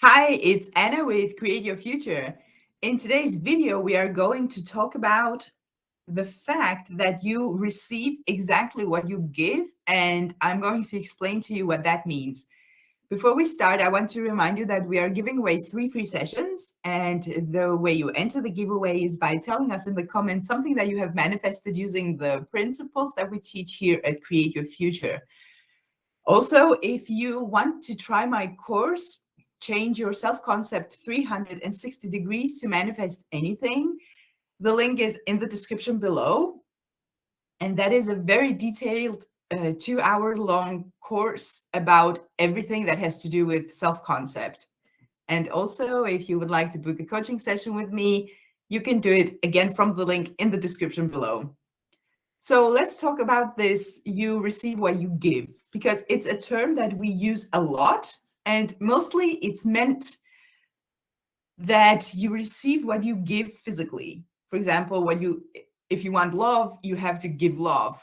Hi, it's Anna with Create Your Future. In today's video, we are going to talk about the fact that you receive exactly what you give, and I'm going to explain to you what that means. Before we start, I want to remind you that we are giving away 3 free sessions, and the way you enter the giveaway is by telling us in the comments something that you have manifested using the principles that we teach here at Create Your Future. Also, if you want to try my course, Change Your Self-Concept 360 Degrees to Manifest Anything, the link is in the description below. And that is a very detailed 2-hour long course about everything that has to do with self-concept. And also, if you would like to book a coaching session with me, you can do it again from the link in the description below. So let's talk about this, you receive what you give, because it's a term that we use a lot, and mostly it's meant that you receive what you give physically. For example, if you want love, you have to give love.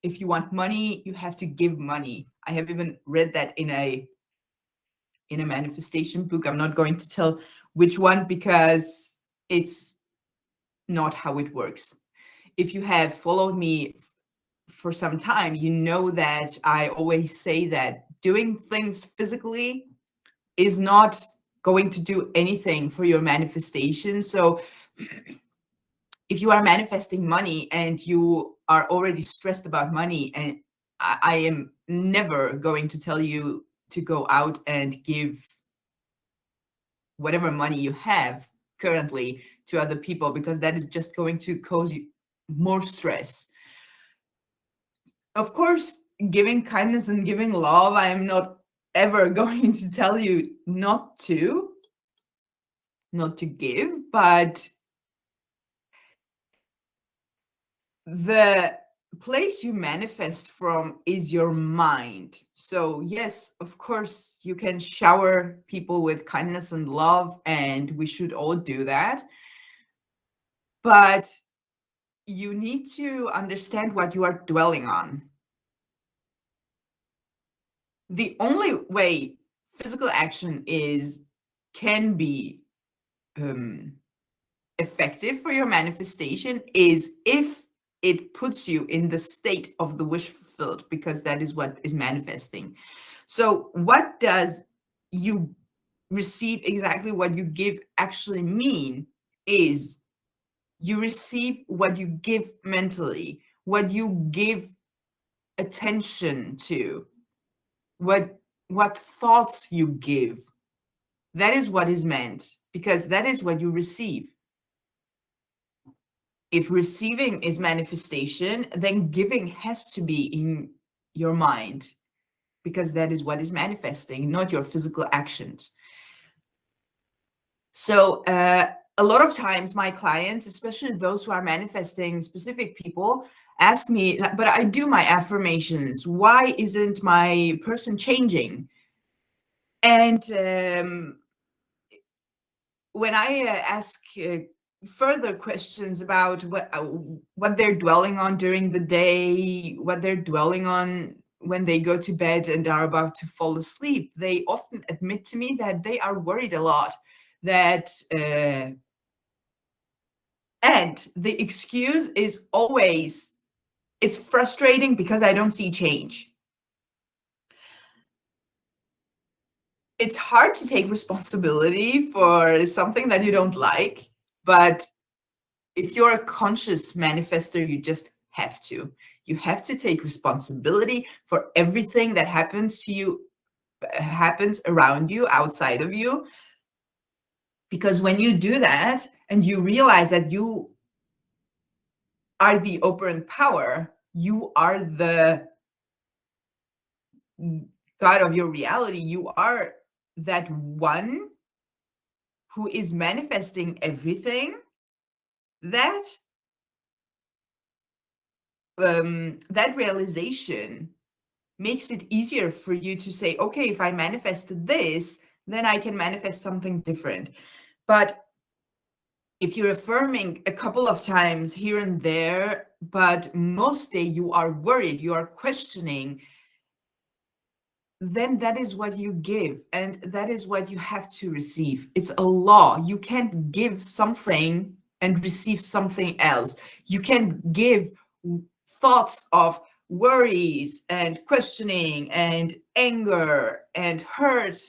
If you want money, you have to give money. I have even read that in a manifestation book. I'm not going to tell which one because it's not how it works. If you have followed me for some time, you know that I always say that doing things physically is not going to do anything for your manifestation. So if you are manifesting money and you are already stressed about money, and I am never going to tell you to go out and give whatever money you have currently to other people, because that is just going to cause you more stress. Of course, giving kindness and giving love, I am not ever going to tell you not to give, but the place you manifest from is your mind. So yes, of course, you can shower people with kindness and love, and we should all do that. But you need to understand what you are dwelling on. The only way physical action can be effective for your manifestation is if it puts you in the state of the wish fulfilled, because that is what is manifesting. So what does you receive exactly what you give actually mean is you receive what you give mentally, what you give attention to, what thoughts you give. That is what is meant, because that is what you receive. If receiving is manifestation, then giving has to be in your mind, because that is what is manifesting, not your physical actions. So a lot of times my clients, especially those who are manifesting specific people, ask me, but I do my affirmations, why isn't my person changing? And when I ask further questions about what they're dwelling on during the day, what they're dwelling on when they go to bed and are about to fall asleep, they often admit to me that they are worried a lot, that and the excuse is always, it's frustrating because I don't see change. It's hard to take responsibility for something that you don't like, but if you're a conscious manifester, you just have to. You have to take responsibility for everything that happens to you, happens around you, outside of you. Because when you do that and you realize that you are the operant power, you are the God of your reality, you are that one who is manifesting everything, that that realization makes it easier for you to say, okay, if I manifested this, then I can manifest something different. But if you're affirming a couple of times here and there, but most day you are worried, you are questioning, then that is what you give, and that is what you have to receive. It's a law. You can't give something and receive something else. You can give thoughts of worries and questioning and anger and hurt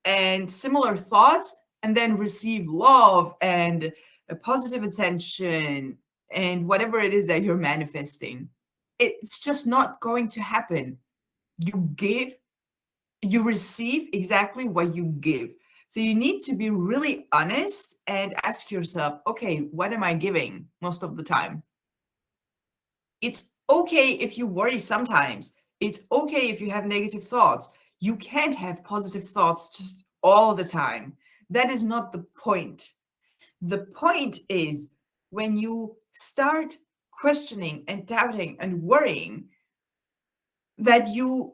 and similar thoughts, and then receive love and a positive attention and whatever it is that you're manifesting. It's just not going to happen. You give, you receive exactly what you give. So you need to be really honest and ask yourself, okay, what am I giving most of the time? It's okay if you worry sometimes. It's okay if you have negative thoughts. You can't have positive thoughts just all the time. That is not the point. The point is when you start questioning and doubting and worrying, that you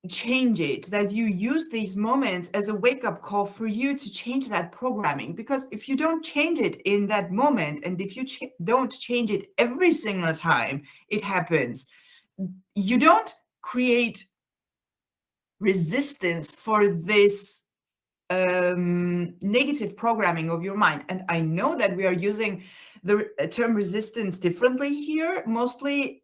change it, that you use these moments as a wake-up call for you to change that programming. Because if you don't change it in that moment, and if you don't change it every single time it happens, you don't create resistance for this negative programming of your mind. And I know that we are using the term resistance differently here. Mostly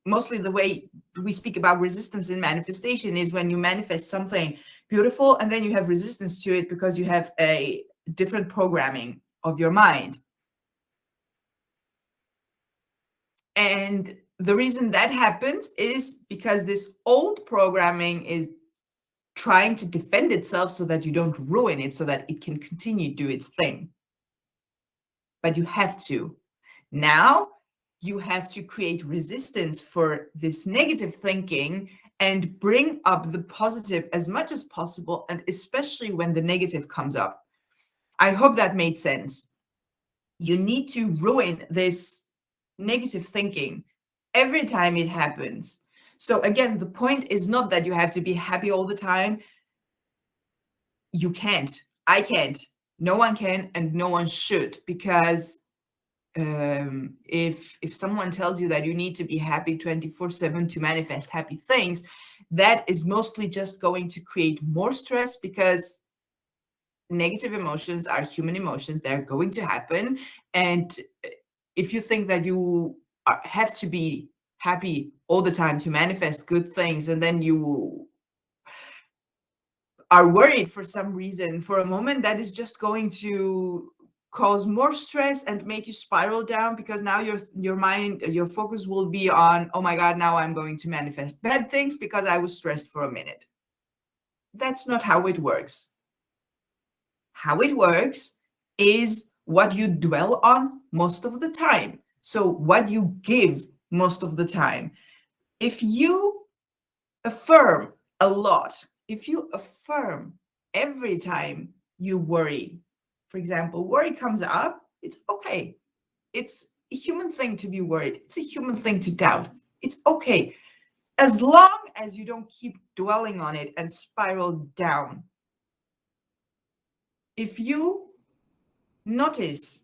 the way we speak about resistance in manifestation is when you manifest something beautiful and then you have resistance to it because you have a different programming of your mind. And the reason that happens is because this old programming is trying to defend itself so that you don't ruin it, so that it can continue to do its thing. But you have to. Now you have to create resistance for this negative thinking and bring up the positive as much as possible, and especially when the negative comes up. I hope that made sense. You need to ruin this negative thinking every time it happens. So again, the point is not that you have to be happy all the time. You can't. I can't. No one can, and no one should, because if someone tells you that you need to be happy 24/7 to manifest happy things, that is mostly just going to create more stress, because negative emotions are human emotions. They're going to happen. And if you think that you have to be happy all the time to manifest good things, and then you are worried for some reason for a moment, that is just going to cause more stress and make you spiral down, because now your mind, your focus will be on, oh my god, now I'm going to manifest bad things because I was stressed for a minute. That's not how it works. How it works is what you dwell on most of the time. So what you give most of the time. If you affirm a lot, if you affirm every time you worry, for example, worry comes up, it's okay. It's a human thing to be worried. It's a human thing to doubt. It's okay. As long as you don't keep dwelling on it and spiral down. If you notice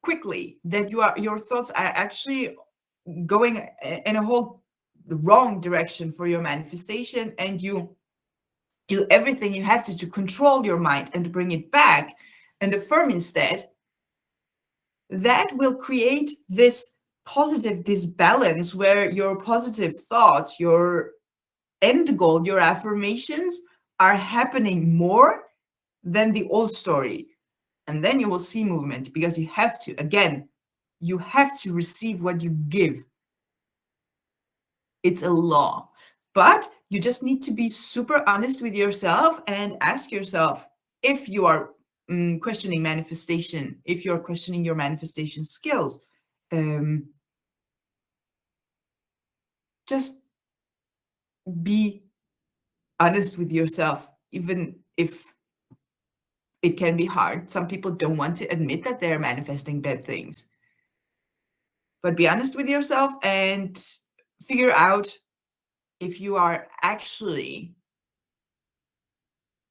quickly that your thoughts are actually going in a whole wrong direction for your manifestation, and you do everything you have to control your mind and bring it back and affirm instead, that will create this positive, this balance where your positive thoughts, your end goal, your affirmations are happening more than the old story. And then you will see movement, because you have to, again, you have to receive what you give. It's a law. But you just need to be super honest with yourself and ask yourself, if you are questioning manifestation, if you're questioning your manifestation skills, just be honest with yourself, even if it can be hard. Some people don't want to admit that they're manifesting bad things. But be honest with yourself and figure out if you are actually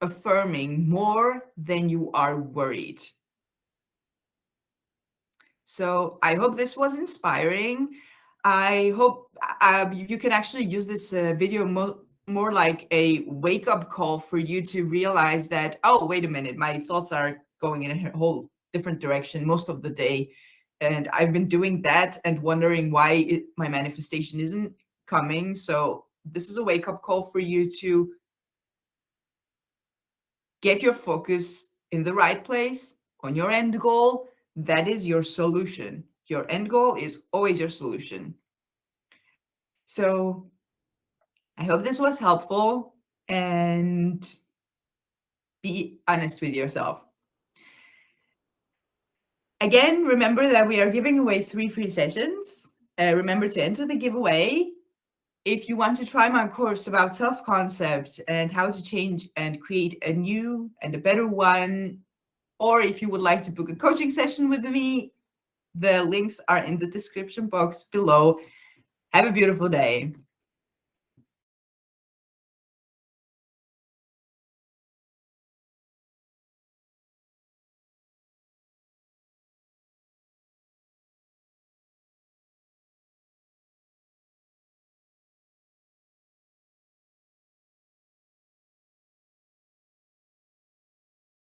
affirming more than you are worried. So I hope this was inspiring. I hope you can actually use this video more like a wake-up call for you to realize that, oh, wait a minute, my thoughts are going in a whole different direction most of the day. And I've been doing that and wondering why my manifestation isn't coming. So this is a wake-up call for you to get your focus in the right place on your end goal. That is your solution. Your end goal is always your solution. So I hope this was helpful, and be honest with yourself. Again, remember that we are giving away 3 free sessions. Remember to enter the giveaway. If you want to try my course about self-concept and how to change and create a new and a better one, or if you would like to book a coaching session with me, the links are in the description box below. Have a beautiful day.